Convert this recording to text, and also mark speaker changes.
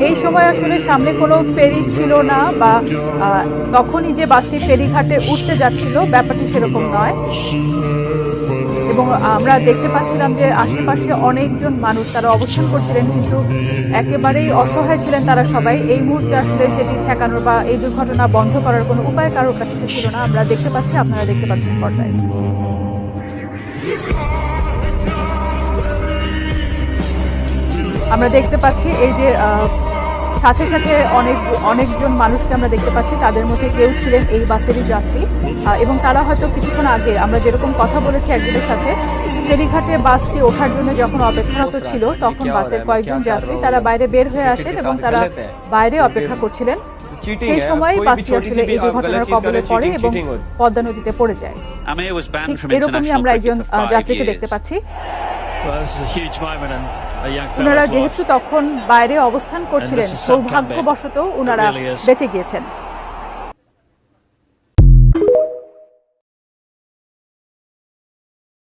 Speaker 1: এই সময় আসলে সামনে কোনো ফেরি ছিল না বা তখনই যে বাসটি ফেরিঘাটে উঠতে যাচ্ছিল ব্যাপারটি সেরকম নয়। এবং আমরা দেখতে পাচ্ছিলাম যে আশেপাশে অনেকজন মানুষ তারা অবস্থান করছিলেন, কিন্তু একেবারেই অসহায় ছিলেন তারা সবাই। এই মুহূর্তে আসলে সেটি ঠেকানোর বা এই দুর্ঘটনা বন্ধ করার কোনো উপায় কারোর কাছে ছিল না। আমরা দেখতে পাচ্ছি, আপনারা দেখতে পাচ্ছেন পর্দায়। আমরা দেখতে পাচ্ছি এই যে সাথে সাথে অনেকজন মানুষকে আমরা দেখতে পাচ্ছি, তাদের মধ্যে কেউ ছিলেন এই বাসেরই যাত্রী এবং তারা হয়তো কিছুক্ষণ আগে আমরা যেরকম কথা বলেছি একজনের সাথে, ফেরিঘাটে বাসটি ওঠার জন্য যখন অপেক্ষারত ছিল তখন বাসের কয়েকজন যাত্রী তারা বাইরে বের হয়ে আসেন এবং তারা বাইরে অপেক্ষা করছিলেন। সেই সময় বাসটি আসলে এই দুর্ঘটনার কবলে পড়ে এবং পদ্মা নদীতে পড়ে যায়। ঠিক এরকমই আমরা একজন যাত্রীকে দেখতে পাচ্ছি। ওনারা যেহেতু তখন বাইরে অবস্থান করছিলেন, সৌভাগ্যবশত ওনারা বেঁচে গিয়েছেন।